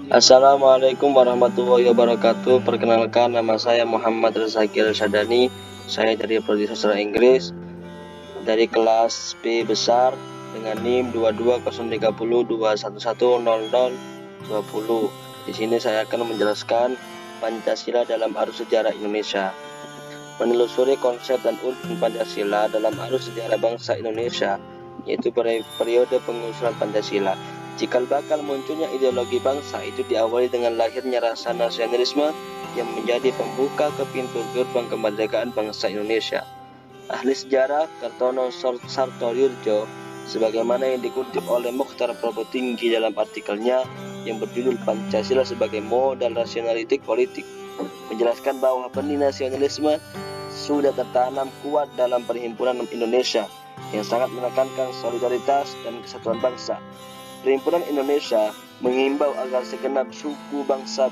Assalamualaikum warahmatullahi wabarakatuh. Perkenalkan, nama saya Muhammad Rezaki Sadani. Saya dari Prodi Sastra Inggris dari kelas B besar dengan NIM 2203021100020. Di sini saya akan menjelaskan Pancasila dalam arus sejarah Indonesia. Menelusuri konsep dan urut Pancasila dalam arus sejarah bangsa Indonesia, yaitu periode pengusulan Pancasila. Cikal bakal munculnya ideologi bangsa itu diawali dengan lahirnya rasa nasionalisme yang menjadi pembuka ke pintu gerbang kemerdekaan bangsa Indonesia. Ahli sejarah Kartono Sartoyurjo, sebagaimana yang dikutip oleh Mukhtar Prabotinggi dalam artikelnya yang berjudul Pancasila sebagai Modal Rasionalitik Politik, menjelaskan bahwa benih nasionalisme sudah tertanam kuat dalam perhimpunan Indonesia yang sangat menekankan solidaritas dan kesatuan bangsa. Perhimpunan Indonesia mengimbau agar segenap suku bangsa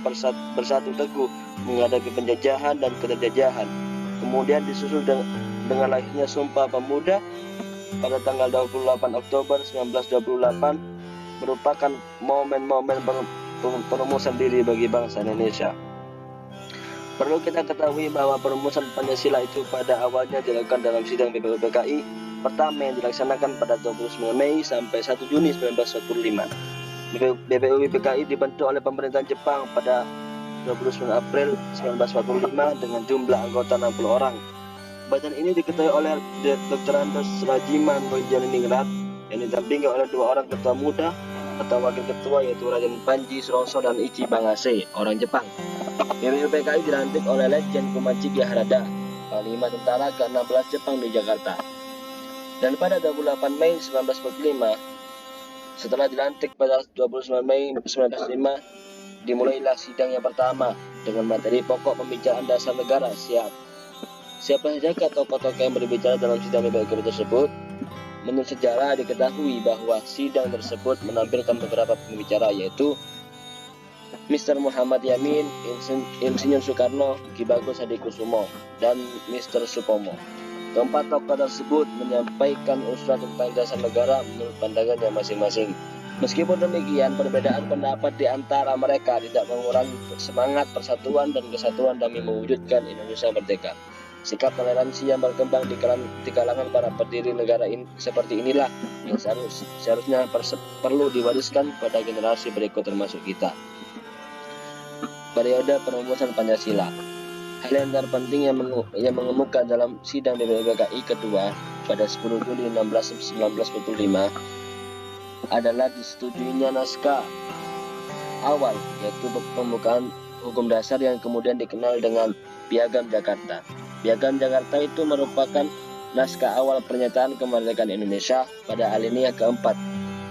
bersatu teguh menghadapi penjajahan dan keterjajahan. Kemudian disusul dengan lahirnya Sumpah Pemuda pada tanggal 28 Oktober 1928 merupakan momen-momen perumusan diri bagi bangsa Indonesia. Perlu kita ketahui bahwa perumusan Pancasila itu pada awalnya dilakukan dalam sidang BPUPKI pertama yang dilaksanakan pada 29 Mei sampai 1 Juni 1945. BPUPKI dibentuk oleh pemerintahan Jepang pada 29 April 1945 dengan jumlah anggota 60 orang. Badan ini diketuai oleh Dr. Andos Rajiman Bojaniningrat yang didampingi oleh 2 orang ketua muda atau wakil ketua, yaitu Raden Panji Suroso dan Ichi Bangase, orang Jepang. BPUPKI dilantik oleh Letjen Kumachiki Harada, Panglima Tentara ke-16 Jepang di Jakarta. Dan pada 28 Mei 1945, setelah dilantik pada 29 Mei 1945, dimulailah sidang yang pertama dengan materi pokok pembicaraan dasar negara. Siapa saja tokoh-tokoh yang berbicara dalam sidang BPUPKI tersebut? Menurut sejarah diketahui bahwa sidang tersebut menampilkan beberapa pembicara, yaitu Mr. Muhammad Yamin, Insinyur Soekarno, Ki Bagus Hadikusumo, dan Mr. Supomo. Keempat tokoh tersebut menyampaikan usulan tentang dasar negara menurut pandangannya masing-masing. Meskipun demikian, perbedaan pendapat di antara mereka tidak mengurangi semangat persatuan dan kesatuan demi mewujudkan Indonesia merdeka. Sikap toleransi yang berkembang di kalangan para pendiri negara seperti inilah yang seharusnya perlu diwariskan pada generasi berikut termasuk kita. Periode perumusan Pancasila. Hal yang terpenting yang mengemuka dalam sidang BPUPKI kedua pada 10 Juli 1945 adalah disetujuinya naskah awal, yaitu pembukaan hukum dasar yang kemudian dikenal dengan Piagam Jakarta. Piagam Jakarta itu merupakan naskah awal pernyataan kemerdekaan Indonesia pada alinea keempat.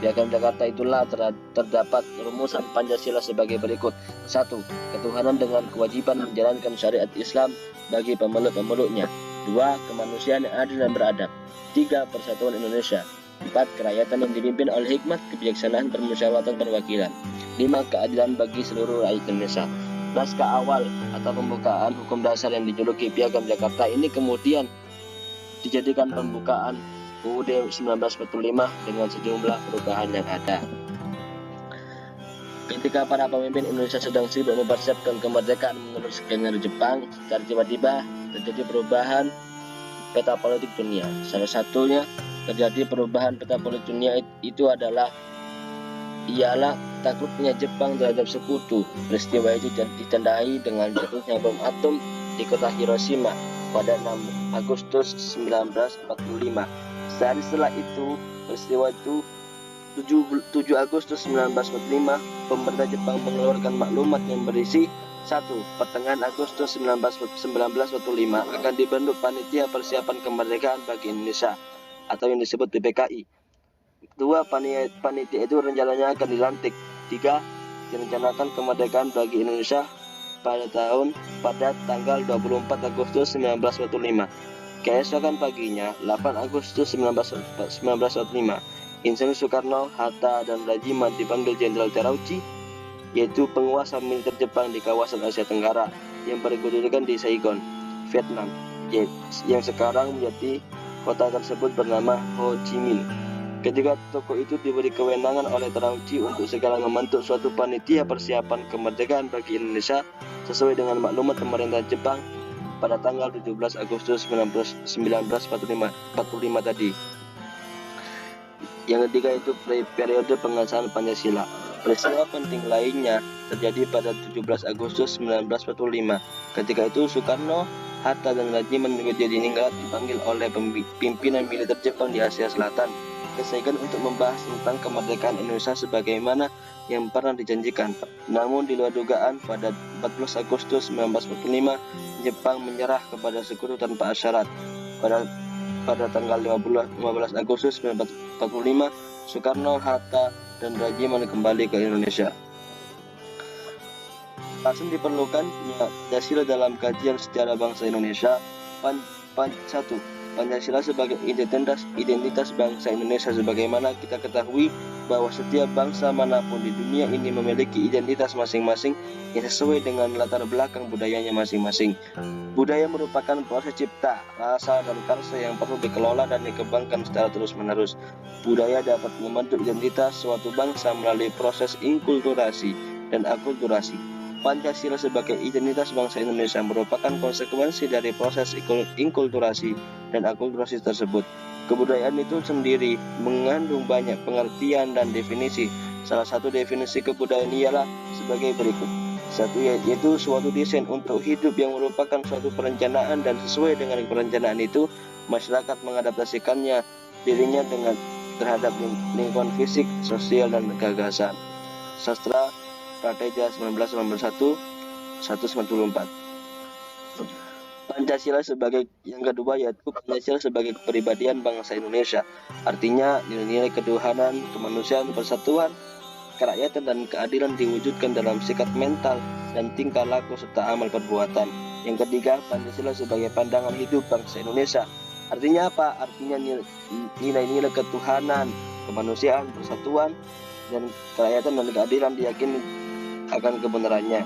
Piagam Jakarta itulah terdapat rumusan Pancasila sebagai berikut. 1. Ketuhanan dengan kewajiban menjalankan syariat Islam bagi pemeluk-pemeluknya. 2. Kemanusiaan yang adil dan beradab. 3. Persatuan Indonesia. 4. Kerakyatan yang dipimpin oleh hikmat kebijaksanaan permusyawaratan perwakilan. 5. Keadilan bagi seluruh rakyat Indonesia. Naskah awal atau pembukaan hukum dasar yang dijuluki Piagam Jakarta ini kemudian dijadikan pembukaan UUD 1945 dengan sejumlah perubahan yang ada. Ketika para pemimpin Indonesia sedang sibuk mempersiapkan kemerdekaan menurut skenario Jepang, secara tiba-tiba terjadi perubahan peta politik dunia. Salah satunya terjadi perubahan peta politik dunia itu ialah takluknya Jepang terhadap sekutu. Peristiwa itu ditandai dengan jatuhnya bom atom di kota Hiroshima pada 6 Agustus 1945. Sehari setelah itu, peristiwa itu 7 Agustus 1945, pemerintah Jepang mengeluarkan maklumat yang berisi 1. Pertengahan Agustus 1945 akan dibentuk Panitia Persiapan Kemerdekaan bagi Indonesia atau yang disebut PPKI. 2. Panitia itu rencananya akan dilantik. 3. Direncanakan kemerdekaan bagi Indonesia pada tanggal 24 Agustus 1945. Keesokan paginya, 8 Agustus 1945, Insinyur Soekarno, Hatta, dan Rajiman dipanggil Jenderal Terauchi, yaitu penguasa militer Jepang di kawasan Asia Tenggara yang berkedudukan di Saigon, Vietnam, yang sekarang menjadi kota tersebut bernama Ho Chi Minh. Ketika tokoh itu diberi kewenangan oleh Terauchi untuk segera membentuk suatu panitia persiapan kemerdekaan bagi Indonesia sesuai dengan maklumat pemerintah Jepang pada tanggal 17 Agustus 1945 tadi. Yang ketiga itu periode pengesahan Pancasila. Peristiwa penting lainnya terjadi pada 17 Agustus 1945. Ketika itu Soekarno, Hatta, dan Rajiman Djadiningrat dipanggil oleh pimpinan militer Jepang di Asia Selatan kesegan untuk membahas tentang kemerdekaan Indonesia sebagaimana yang pernah dijanjikan. Namun di luar dugaan, pada 14 Agustus 1945 Jepang menyerah kepada sekutu tanpa syarat. Pada tanggal 15 Agustus 1945 Soekarno, Hatta, dan Rajiman kembali ke Indonesia. Alasan diperlukan Pancasila dalam kajian sejarah bangsa Indonesia. 1. Pancasila sebagai identitas bangsa Indonesia. Sebagaimana kita ketahui bahwa setiap bangsa manapun di dunia ini memiliki identitas masing-masing yang sesuai dengan latar belakang budayanya masing-masing. Budaya merupakan proses cipta, rasa, dan karsa yang perlu dikelola dan dikembangkan secara terus-menerus. Budaya dapat membentuk identitas suatu bangsa melalui proses inkulturasi dan akulturasi. Pancasila sebagai identitas bangsa Indonesia merupakan konsekuensi dari proses inkulturasi dan akulturasi tersebut. Kebudayaan itu sendiri mengandung banyak pengertian dan definisi. Salah satu definisi kebudayaan ialah sebagai berikut. 1. Yaitu suatu desain untuk hidup yang merupakan suatu perencanaan, dan sesuai dengan perencanaan itu masyarakat mengadaptasikannya dirinya terhadap lingkungan fisik, sosial, dan gagasan. Sastra Prateja 1991 194. Pancasila sebagai yang kedua yaitu Pancasila sebagai kepribadian bangsa Indonesia. Artinya nilai-nilai ketuhanan, kemanusiaan, persatuan, kerakyatan, dan keadilan diwujudkan dalam sikap mental dan tingkah laku serta amal perbuatan. Yang ketiga, Pancasila sebagai pandangan hidup bangsa Indonesia. Artinya apa? Artinya nilai-nilai ketuhanan, kemanusiaan, persatuan, dan kerakyatan dan keadilan diyakini akan kebenarannya.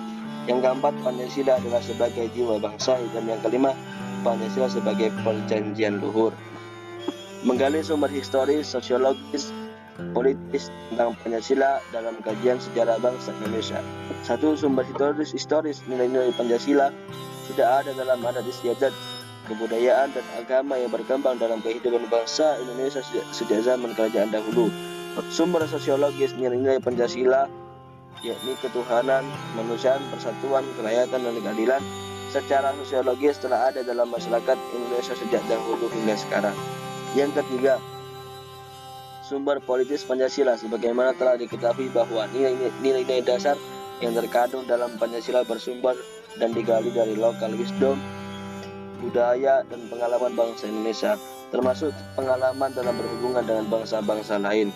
Yang keempat, Pancasila adalah sebagai jiwa bangsa. Dan yang kelima, Pancasila sebagai perjanjian luhur. Menggali sumber historis, sosiologis, politis tentang Pancasila dalam kajian sejarah bangsa Indonesia. 1. Sumber historis nilai-nilai Pancasila sudah ada dalam adat istiadat, kebudayaan, dan agama yang berkembang dalam kehidupan bangsa Indonesia sejak zaman kerajaan dahulu. Sumber sosiologis nilai-nilai Pancasila yakni ketuhanan, kemanusiaan, persatuan, kerakyatan, dan keadilan secara sosiologis telah ada dalam masyarakat Indonesia sejak dahulu hingga sekarang. Yang ketiga, sumber politis Pancasila. Sebagaimana telah diketahui bahwa nilai-nilai dasar yang terkandung dalam Pancasila bersumber dan digali dari lokal wisdom, budaya, dan pengalaman bangsa Indonesia, termasuk pengalaman dalam berhubungan dengan bangsa-bangsa lain.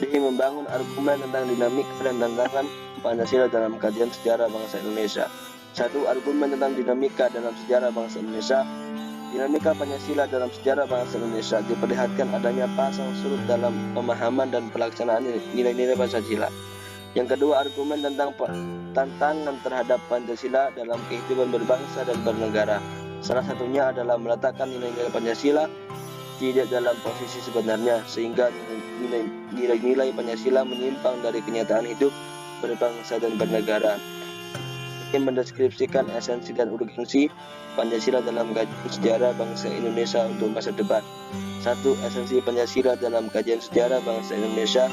Membangun argumen tentang dinamika dan tantangan Pancasila dalam kajian sejarah bangsa Indonesia. 1. Argumen tentang dinamika dalam sejarah bangsa Indonesia. Dinamika Pancasila dalam sejarah bangsa Indonesia diperlihatkan adanya pasang surut dalam pemahaman dan pelaksanaan nilai-nilai Pancasila. Yang kedua, argumen tentang tantangan terhadap Pancasila dalam kehidupan berbangsa dan bernegara. Salah satunya adalah meletakkan nilai-nilai Pancasila tidak dalam posisi sebenarnya, sehingga nilai-nilai Pancasila menyimpang dari kenyataan hidup berbangsa dan bernegara. Ini mendeskripsikan esensi dan urgensi Pancasila dalam kajian sejarah bangsa Indonesia untuk masa depan. 1. Esensi Pancasila dalam kajian sejarah bangsa Indonesia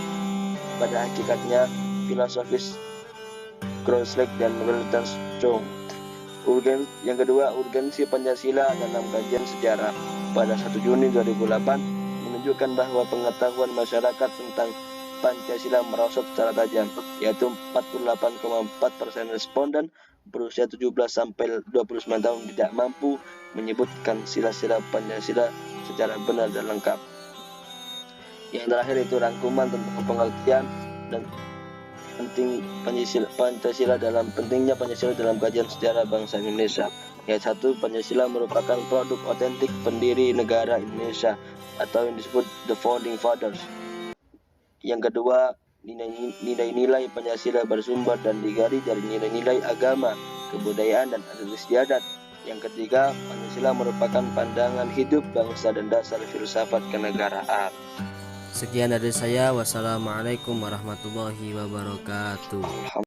pada hakikatnya filosofis, Grossleck dan Welton Strong. Yang kedua, urgensi Pancasila dalam kajian sejarah pada 1 Juni 2008 menunjukkan bahwa pengetahuan masyarakat tentang Pancasila merosot secara tajam, yaitu 48,4% responden berusia 17 sampai 29 tahun tidak mampu menyebutkan sila-sila Pancasila secara benar dan lengkap. Yang terakhir itu rangkuman tentang pengertian dan pentingnya Pancasila dalam kajian sejarah bangsa Indonesia. Yang 1. Pancasila merupakan produk otentik pendiri negara Indonesia atau yang disebut The Founding Fathers. Yang kedua, nilai-nilai Pancasila bersumber dan digali dari nilai-nilai agama, kebudayaan, dan adat istiadat. Yang ketiga, Pancasila merupakan pandangan hidup bangsa dan dasar filsafat kenegaraan. Sekian dari saya. Wassalamualaikum warahmatullahi wabarakatuh.